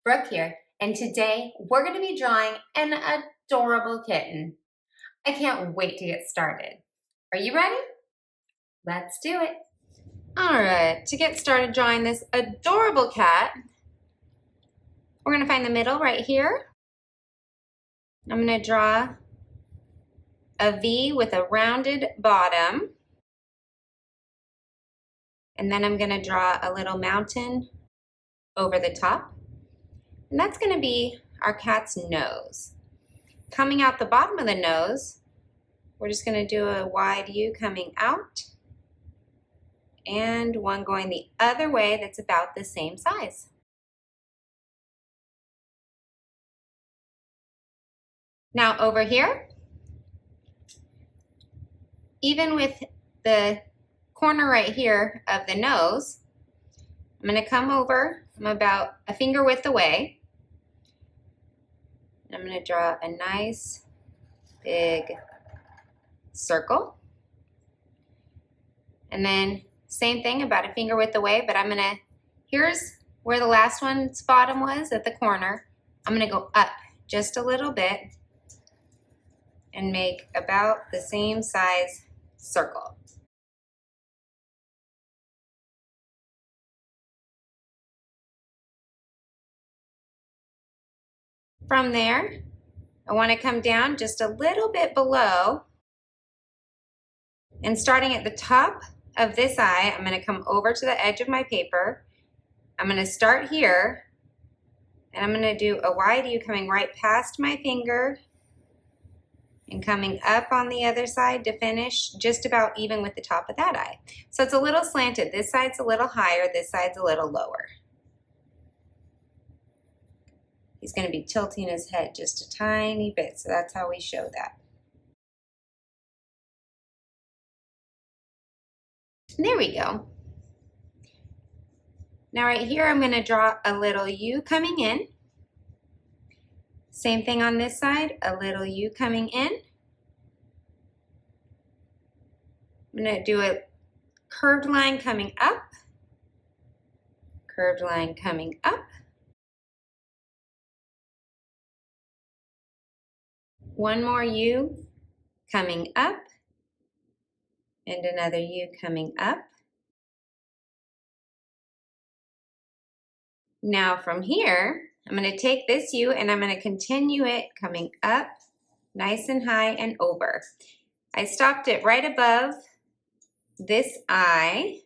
Brooke here, and today we're going to be drawing an adorable kitten. I can't wait to get started. Are you ready? Let's do it. All right, to get started drawing this adorable cat, we're going to find the middle right here. I'm going to draw a V with a rounded bottom, and then I'm going to draw a little mountain over the top, and that's going to be our cat's nose. Coming out the bottom of the nose, we're just going to do a wide U coming out and one going the other way that's about the same size. Now over here, even with the corner right here of the nose, I'm going to come over, I'm about a finger width away. I'm going to draw a nice big circle. And then same thing, about a finger width away, but here's where the last one's bottom was at the corner. I'm going to go up just a little bit and make about the same size circle. From there, I want to come down just a little bit below, and starting at the top of this eye, I'm going to come over to the edge of my paper. I'm going to start here, and I'm going to do a wide U coming right past my finger and coming up on the other side to finish just about even with the top of that eye. So it's a little slanted. This side's a little higher, this side's a little lower. He's going to be tilting his head just a tiny bit, so that's how we show that. And there we go. Now right here, I'm going to draw a little U coming in. Same thing on this side, a little U coming in. I'm going to do a curved line coming up, curved line coming up. One more U coming up, and another U coming up. Now from here, I'm going to take this U and I'm going to continue it coming up nice and high and over. I stopped it right above this eye.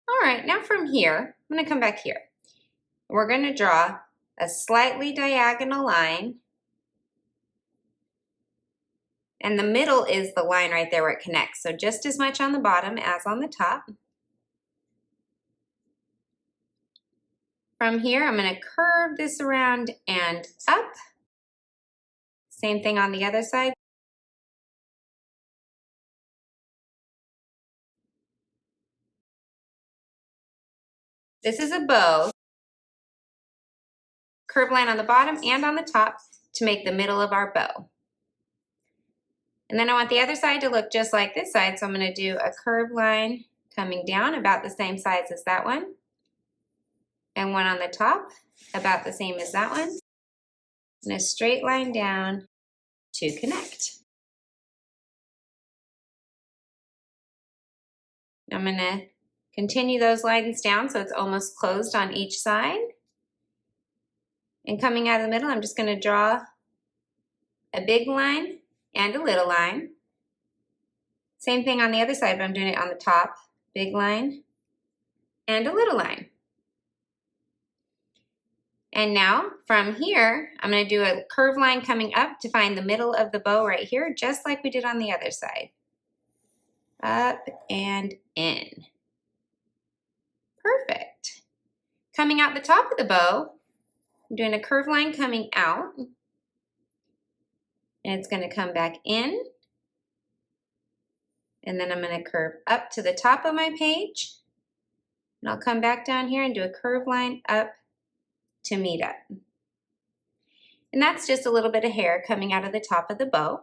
All right, now from here, I'm going to come back here. We're going to draw a slightly diagonal line, and the middle is the line right there where it connects. So just as much on the bottom as on the top. From here, I'm going to curve this around and up. Same thing on the other side. This is a bow. Curve line on the bottom and on the top to make the middle of our bow. And then I want the other side to look just like this side, so I'm going to do a curved line coming down about the same size as that one. And one on the top about the same as that one. And a straight line down to connect. I'm going to continue those lines down so it's almost closed on each side. And coming out of the middle, I'm just going to draw a big line and a little line. Same thing on the other side, but I'm doing it on the top. Big line and a little line. And now from here, I'm going to do a curved line coming up to find the middle of the bow right here, just like we did on the other side. Up and in. Perfect. Coming out the top of the bow, I'm doing a curved line coming out, and it's going to come back in, and then I'm going to curve up to the top of my page, and I'll come back down here and do a curved line up to meet up. And that's just a little bit of hair coming out of the top of the bow.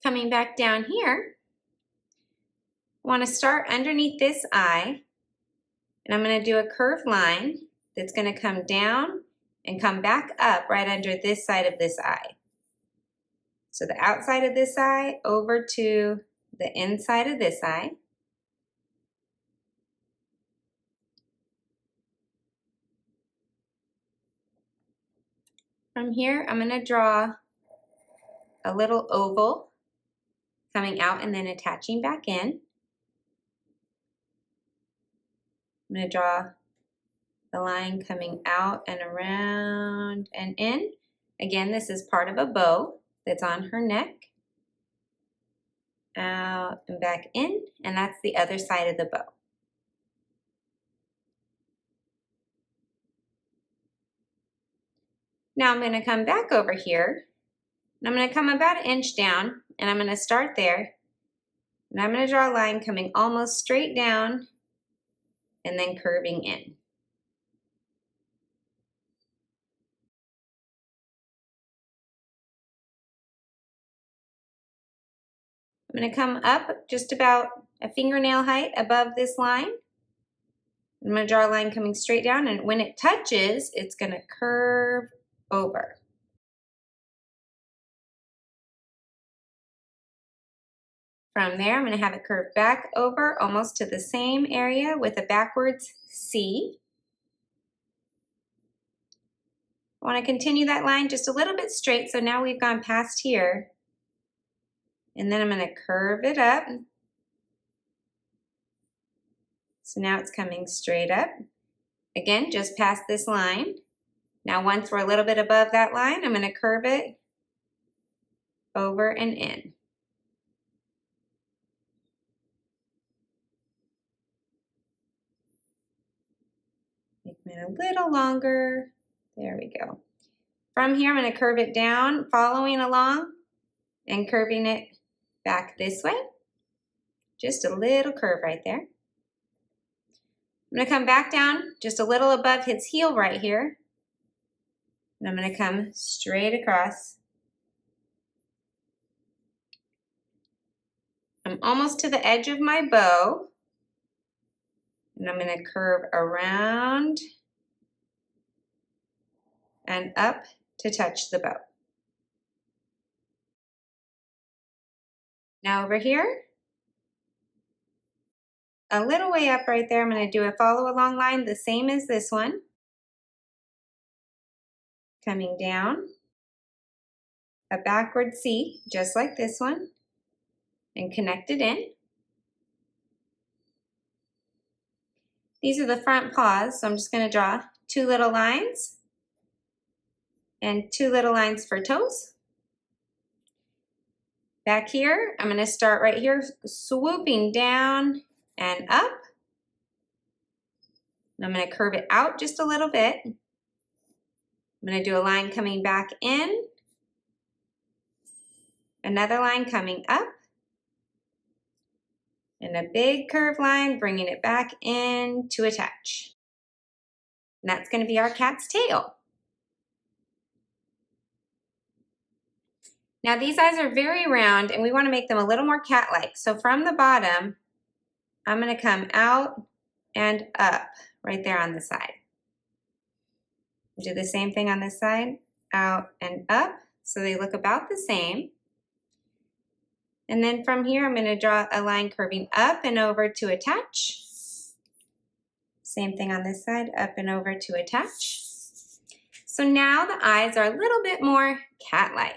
Coming back down here, I want to start underneath this eye, and I'm going to do a curved line that's going to come down and come back up right under this side of this eye. So the outside of this eye over to the inside of this eye. From here, I'm going to draw a little oval coming out and then attaching back in. I'm going to draw the line coming out and around and in. Again, this is part of a bow that's on her neck. Out and back in, and that's the other side of the bow. Now I'm going to come back over here, and I'm going to come about 1 inch down, and I'm going to start there, and I'm going to draw a line coming almost straight down and then curving in. I'm going to come up just about a fingernail height above this line. I'm going to draw a line coming straight down, and when it touches, it's going to curve over. From there, I'm going to have it curve back over almost to the same area with a backwards C. I want to continue that line just a little bit straight, so now we've gone past here. And then I'm going to curve it up. So now it's coming straight up. Again, just past this line. Now once we're a little bit above that line, I'm going to curve it over and in. Make it a little longer. There we go. From here, I'm going to curve it down, following along and curving it back this way. Just a little curve right there. I'm going to come back down just a little above his heel right here. And I'm going to come straight across. I'm almost to the edge of my bow. And I'm going to curve around and up to touch the bow. Now over here, a little way up right there, I'm going to do a follow along line the same as this one. Coming down, a backward C, just like this one, and connect it in. These are the front paws, so I'm just going to draw 2 little lines and 2 little lines for toes. Back here, I'm going to start right here, swooping down and up. And I'm going to curve it out just a little bit. I'm going to do a line coming back in, another line coming up, and a big curved line bringing it back in to attach. And that's going to be our cat's tail. Now these eyes are very round and we want to make them a little more cat-like. So from the bottom, I'm going to come out and up right there on the side. Do the same thing on this side, out and up, so they look about the same. And then from here, I'm going to draw a line curving up and over to attach. Same thing on this side, up and over to attach. So now the eyes are a little bit more cat-like.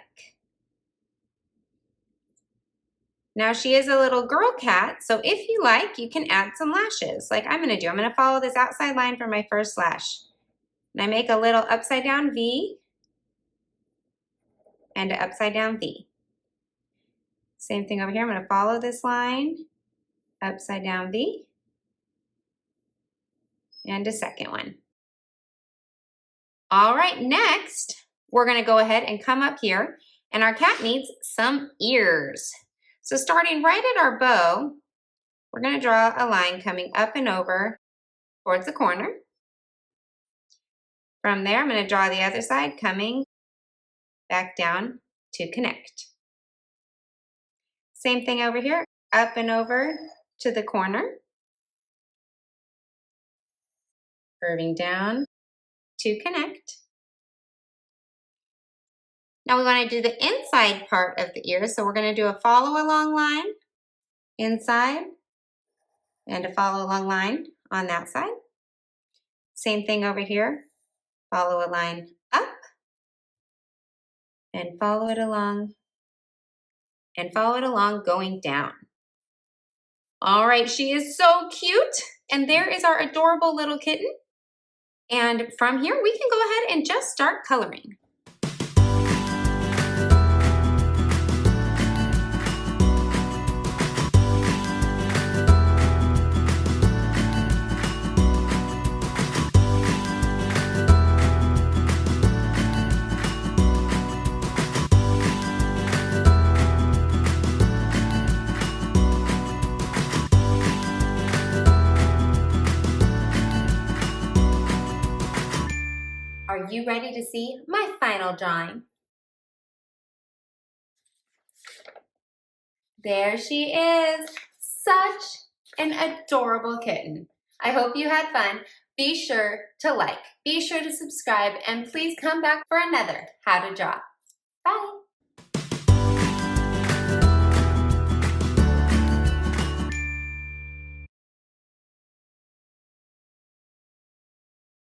Now she is a little girl cat, so if you like, you can add some lashes like I'm going to do. I'm going to follow this outside line for my first lash. And I make a little upside down V and an upside down V. Same thing over here. I'm going to follow this line, upside down V, and a second one. All right, next, we're going to go ahead and come up here, and our cat needs some ears. So starting right at our bow, we're going to draw a line coming up and over towards the corner. From there, I'm going to draw the other side coming back down to connect. Same thing over here, up and over to the corner, curving down to connect. Now we want to do the inside part of the ear, so we're going to do a follow along line inside and a follow along line on that side. Same thing over here. Follow a line up and follow it along going down. All right, she is so cute. And there is our adorable little kitten. And from here, we can go ahead and just start coloring. Are you ready to see my final drawing? There she is, such an adorable kitten. I hope you had fun. Be sure to like, be sure to subscribe, and please come back for another How to Draw.